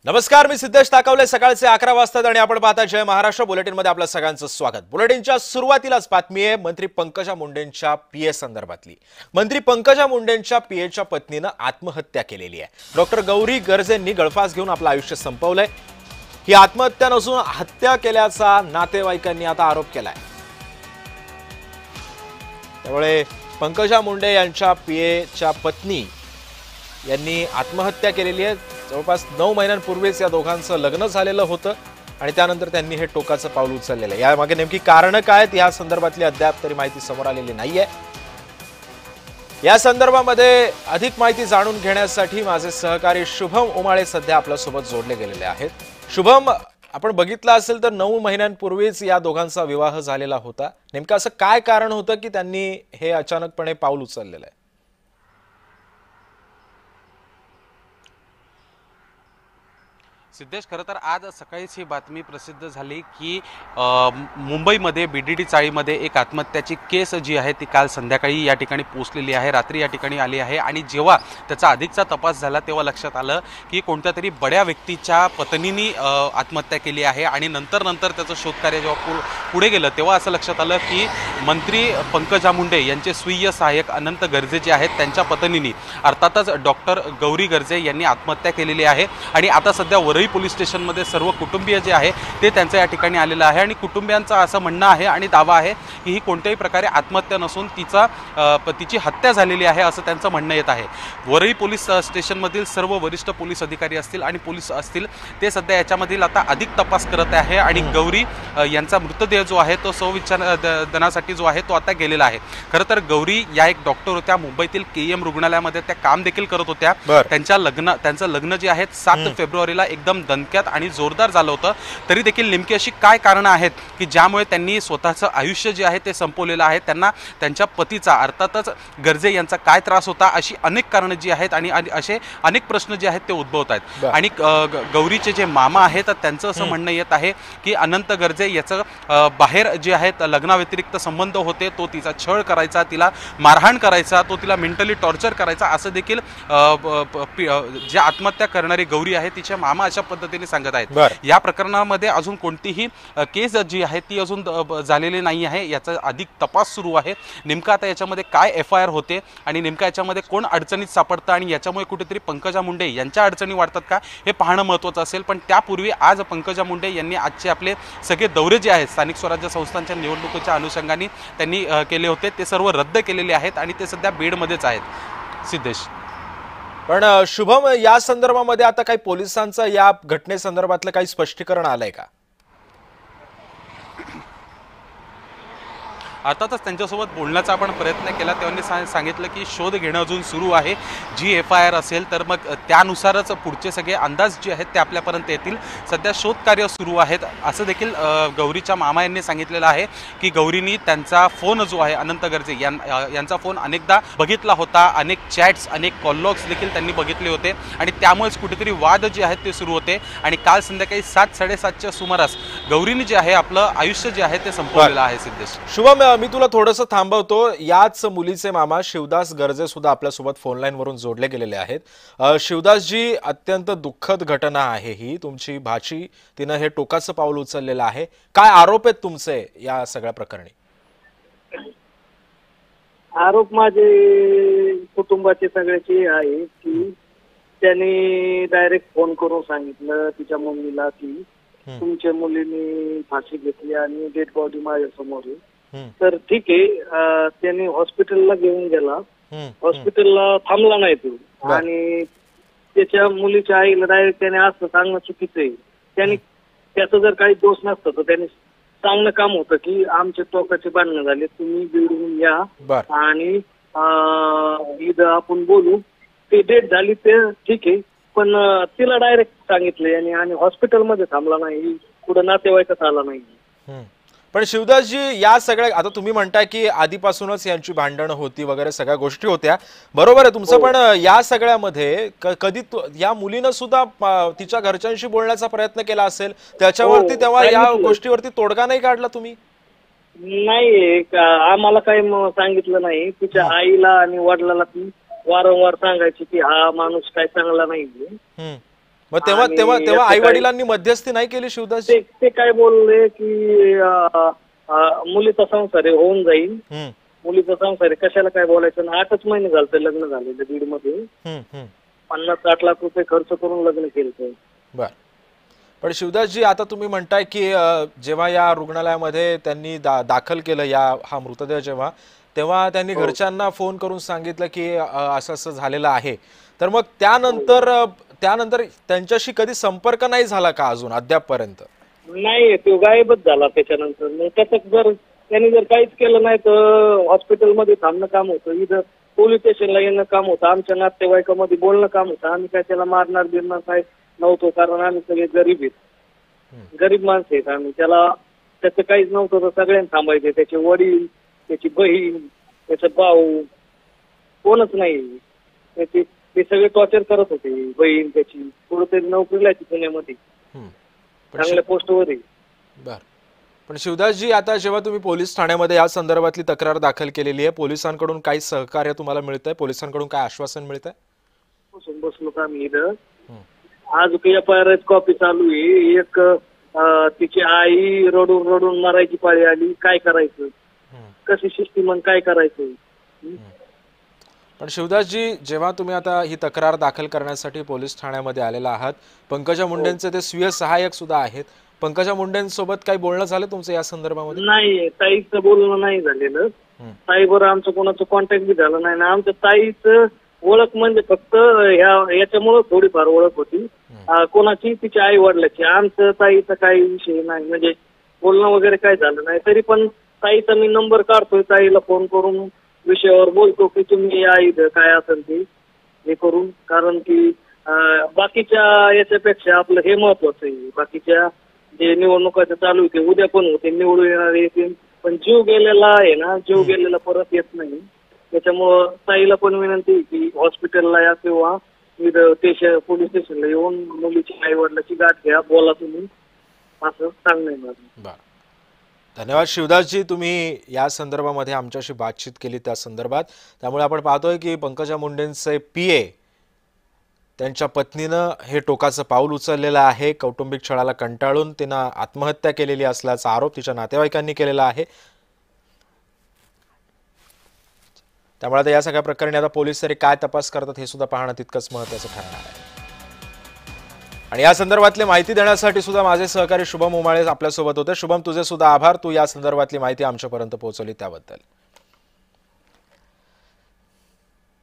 नमस्कार, मी सिद्धेश ताकवले. सकाळचे 11 वाजतात आणि आपण पाहता जय महाराष्ट्र बुलेटिन मध्ये आपलं सगळ्यांचं स्वागत. बुलेटिनच्या सुरुवातीलाच बातमी आहे मंत्री पंकजा मुंडेंच्या पीए संदर्भातली. मंत्री पंकजा मुंडेंच्या पीएच्या पत्नीनं आत्महत्या केलेली आहे. डॉक्टर गौरी गर्जेंनी गळफास घेऊन आपलं आयुष्य संपवलंय. ही आत्महत्या नसून हत्या केल्याचा नातेवाईकांनी आता आरोप केलाय. त्यामुळे पंकजा मुंडे यांच्या पीएच्या पत्नी यांनी आत्महत्या केलेली आहे. जवळपास 9 महिन्यांपूर्वीच या दोघांचं लग्न झालेलं होतं आणि त्यानंतर त्यांनी हे टोकाचं पाऊल उचललेलं आहे. यामागे नेमकी कारणं काय आहेत या संदर्भातली अद्याप तरी माहिती समोर आलेली नाहीये. या संदर्भामध्ये अधिक माहिती जाणून घेण्यासाठी माझे सहकारी शुभम उमाळे सध्या आपल्यासोबत जोडले गेलेले आहेत. शुभम, आपण बघितलं असेल तर 9 महिन्यांपूर्वीच या दोघांचा विवाह झालेला होता. नेमकं असं काय कारण होतं की त्यांनी हे अचानकपणे पाऊल उचललेलं आहे? सिद्धेश, खरं तर आज सकाळीच ही बातमी प्रसिद्ध झाली की मुंबईमध्ये बीडीडी चाळीमध्ये एक आत्महत्याची केस जी आहे ती काल संध्याकाळी या ठिकाणी पोहोचलेली आहे, रात्री या ठिकाणी आली आहे. आणि जेव्हा त्याचा अधिकचा तपास झाला तेव्हा लक्षात आलं की कोणत्या तरी बड्या व्यक्तीच्या पत्नीने आत्महत्या केली आहे. आणि नंतर त्याचं शोधकार्य जेव्हा पुढे गेलं तेव्हा असं लक्षात आलं की मंत्री पंकजा मुंडे यांचे स्वीय सहाय्यक अनंत गर्जे जे आहेत त्यांच्या पत्नीने अर्थातच डॉक्टर गौरी गर्जे यांनी आत्महत्या केलेली आहे. आणि आता सध्या वरळी पोलीस स्टेशनमध्ये सर्व कुटुंबीय जे आहे ते त्यांच्या या ठिकाणी आलेलं आहे. आणि कुटुंबियांचं असं म्हणणं आहे आणि दावा आहे की ही कोणत्याही प्रकारे आत्महत्या नसून तिची हत्या झालेली आहे असं त्यांचं म्हणणं येत आहे. वरळी पोलीस स्टेशनमधील सर्व वरिष्ठ पोलीस अधिकारी असतील आणि पोलीस असतील ते सध्या याच्यामधील आता अधिक तपास करत आहे. आणि गौरी यांचा मृतदेह जो आहे तो संविच्छेदनासाठी जो आहे तो आता गेलेला आहे. खरं तर गौरी या एक डॉक्टर होत्या, मुंबईतील केएम रुग्णालयामध्ये त्या काम देखील करत होत्या. त्यांचं लग्न जे आहे 7 फेब्रुवारीला एकदम दणक्यात आणि जोरदार झालं होतं. तरी देखील नेमकी अशी काय कारणं आहेत की ज्यामुळे त्यांनी स्वतःचं आयुष्य जे आहे ते संपवलेलं आहे, त्यांना त्यांच्या पतीचा अर्थातच गर्जे यांचा काय त्रास होता, अशी अनेक कारणं जी आहेत आणि असे अनेक प्रश्न जे आहेत ते उद्भवत आहेत. आणि गौरीचे जे मामा आहेत त्यांचं असं म्हणणं येत आहे की अनंत गर्जे याचं बाहेर जे आहेत लग्नाव्यतिरिक्त संबंध होते, तो तिचा छळ करायचा, तिला मारहाण करायचा, तो तिला मेंटली टॉर्चर करायचा, असं देखील जे आत्महत्या करणारी गौरी आहे तिचे मामा अशा पद्धतीने सांगत आहेत. या प्रकरणामध्ये अजून कोणतीही केस जी आहे ती अजून झालेली नाही आहे. याचा अधिक तपास सुरू आहे. नेमका आता याच्यामध्ये काय FIR होते आणि नेमका याच्यामध्ये कोण अडचणीत सापडतं आणि याच्यामुळे कुठेतरी पंकजा मुंडे यांच्या अडचणी वाढतात का हे पाहणं महत्त्वाचं असेल. पण त्यापूर्वी आज पंकजा मुंडे यांनी आजचे आपले सगळे दौरे जे आहेत स्थानिक स्वराज्य संस्थांच्या निवडणुकीच्या अनुषंगाने त्यांनी केले होते ते सर्व रद्द केलेले आहेत आणि ते सध्या बीडमध्येच आहेत. सिद्धेश, पण शुभम, या संदर्भामध्ये आता काही पोलिसांचं या घटनेसंदर्भातलं काही स्पष्टीकरण आलंय का? अर्थातच त्यांच्यासोबत बोलण्याचा आपण प्रयत्न केला. त्यांनी सांगितलं की शोध घेणं अजून सुरू आहे. जी FIR असेल तर मग त्यानुसारच पुढचे सगळे अंदाज जे आहेत ते आपल्यापर्यंत येतील. सध्या शोधकार्य सुरू आहेत असं देखील गौरीच्या मामा यांनी सांगितलेलं आहे की गौरीनी त्यांचा फोन जो आहे अनंत गर्जे यांचा फोन अनेकदा बघितला होता. अनेक चॅट्स, अनेक कॉललॉग्स देखील त्यांनी बघितले होते आणि त्यामुळेच कुठेतरी वाद जे आहेत ते सुरू होते. आणि काल संध्याकाळी 7-7:30च्या सुमारास गौरीने जे आहे आपलं आयुष्य जे आहे ते संपवलेलं आहे. सिद्धेश, शुभम, मी तुला थोडंसं थांबवतो. याच मुलीचे मामा शिवदास गर्जे सुद्धा आपल्यासोबत फोन लाईन वरून जोडले गेलेले आहेत. शिवदासजी, अत्यंत दुःखद घटना आहे ही. तुमची भाची तिनं हे टोकाचं पाऊल उचललेलं आहे. काय आरोप आहेत तुमचे या सगळ्या प्रकरणी? आरोप माझे कुटुंबाचे सगळ्याचे आहे की त्यांनी डायरेक्ट फोन करून सांगितलं तिच्या मम्मीला की तुमच्या मुलीने फाशी घेतली आणि डेड बॉडी माझ्या समोर आहे. तर ठीक आहे, त्यांनी हॉस्पिटलला घेऊन गेला. हॉस्पिटलला थांबला नाही तो. आणि त्याच्या मुलीच्या आईला डायरेक्ट त्याने असं सांगणं चुकीचं आहे. त्यांनी त्याचा जर काही दोष नसतं तर त्यांनी सांगणं काम होतं की आमच्या टोकाचे भांडणं झाले, तुम्ही बिडून या आणि इथं आपण बोलू. ते डेट झाली ते ठीक आहे, पण तिला डायरेक्ट सांगितलंय आणि हॉस्पिटलमध्ये थांबला नाही, पुढे नातेवाईकात आला नाही. पण शिवदासजी, या सगळ्या आता तुम्ही म्हणताय की आधीपासूनच यांची भांडणं होती वगैरे सगळ्या गोष्टी होत्या, बरोबर आहे तुमचं. पण या सगळ्यामध्ये कधी या मुलीनं सुद्धा तिच्या घरच्यांशी बोलण्याचा प्रयत्न केला असेल, त्याच्यावरती तेव्हा या गोष्टीवरती तोडगा नाही काढला तुम्ही? नाही, आम्हाला काही सांगितलं नाही. तिच्या आईला आणि वडिलांना ती वारंवार सांगायची की हा माणूस काय चांगला नाही. मग तेव्हा आणि तेव्हा तेव्हा याचं आई काय- वडिलांनी मध्यस्थी नाही केली शिवदासजी? ते काय बोलले की मुलीचा संसार आहे, होऊन जाईल. हम्म, मुलीचा संसार आहे, कशाला काय बोलायचं ना. 8च महिने झाले लग्न झालेलं बीड मध्ये. हम्म, हम्म. 50-60 लाख रुपये खर्च करून लग्न केलं. बर. पण शिवदासजी, आता तुम्ही म्हणताय की जेव्हा या रुग्णालयामध्ये त्यांनी दाखल केलं हा मृतदेह तेव्हा त्यांनी घरच्यांना फोन करून सांगितलं की असं असं झालेलं आहे. तर मग त्यानंतर त्यांच्याशी कधी संपर्क नाही झाला का अजून अद्यापपर्यंत? नाही, तो गायबच झाला त्याच्यानंतर. मग त्याचं त्यांनी जर काहीच केलं नाही तर हॉस्पिटलमध्ये थांबणं काम होतं, इथं पोलीस स्टेशनला येणं काम होतं, आमच्या नातेवाईकामध्ये बोलणं काम होतं. आम्ही काय त्याला मारणार बिरणार काय नव्हतो, कारण आम्ही सगळे गरीब आहेत, गरीब माणसं आहेत आम्ही. त्याचं काहीच नव्हतं तर सगळ्यांना थांबायचे. त्याचे वडील, त्याची बहीण, त्याचा भाऊ, कोणच नाही. ते सगळे टॉर्चर करत होते. बहीण त्याची कुठेतरी नोकरीला आहे पुण्यामध्ये, चांगल्या पोस्टवर आहे. बर. पण शिवदासजी, आता जेव्हा तुम्ही पोलीस ठाण्यामध्ये या संदर्भातली तक्रार दाखल केलेली आहे, पोलिसांकडून काही सहकार्य तुम्हाला मिळतंय? पोलिसांकडून काय आश्वासन मिळतंय? बसलो का मी इथं. आज FIR कॉपी चालू आहे. एक तिची आई रडून रडून मरायची पाळी आली. काय करायचं, कशी शिस्तीमन काय करायचं. पण शिवदासजी, जेव्हा तुम्ही आता ही तक्रार दाखल करण्यासाठी पोलीस ठाण्यामध्ये आलेला आहात, पंकजा मुंडेंचे ते स्वीय सहाय्यक सुद्धा आहेत, पंकजा मुंडेंसोबत काही बोलणं झालं तुमचं या संदर्भामध्ये? नाही, ताईचं बोलणं नाही झालेलं. ताईबरोबर आमचं कोणाचं कॉन्टॅक्ट बी झालं नाही. ना आमच्या ताईचं ओळख म्हणजे फक्त याच्यामुळं थोडीफार ओळख होती, कोणाची, तिच्या आई वडिलाची. आमचं ताईचा काही विषय नाही, म्हणजे बोलणं वगैरे काय झालं नाही. तरी पण ताईचा मी नंबर काढतोय, ताईला फोन करून विषयावर बोलतो की तुम्ही या इथं काय असेल ते हे करून. कारण की बाकीच्या याच्यापेक्षा आपलं हे महत्वाचं आहे. बाकीच्या जे निवडणुकाचं चालू होते, उद्या पण होते, निवडून येणार येतील, पण जीव गेलेला आहे ना, जीव गेलेला परत येत नाही. त्याच्यामुळं ताईला पण विनंती की हॉस्पिटलला या किंवा पोलीस स्टेशनला येऊन मुलीची आई वडिलाची गाठ घ्या, बोला तुम्ही, असं सांगणं माझं. बरं. धन्यवाद शिवदासजी, तुम्ही या संदर्भामध्ये आमच्याशी बातचीत केली त्या संदर्भात. त्यामुळे आपण पाहतोय की पंकजा मुंडेंचे PA त्यांच्या पत्नीनं हे टोकाचं पाऊल उचललेलं आहे. कौटुंबिक छळाला कंटाळून तिनं आत्महत्या केलेली असल्याचा आरोप तिच्या नातेवाईकांनी केलेला आहे. त्यामुळे आता या सगळ्या प्रकरणी आता पोलीस तरी काय तपास करतात हे सुद्धा पाहणं तितकंच महत्त्वाचं ठरणार आहे. आणि या संदर्भातली माहिती देण्यासाठी सुद्धा माझे सहकारी शुभम उमाळे आपल्यासोबत होते. शुभम, तुझे सुद्धा आभार, तू या संदर्भातली माहिती आमच्यापर्यंत पोहोचवली त्याबद्दल.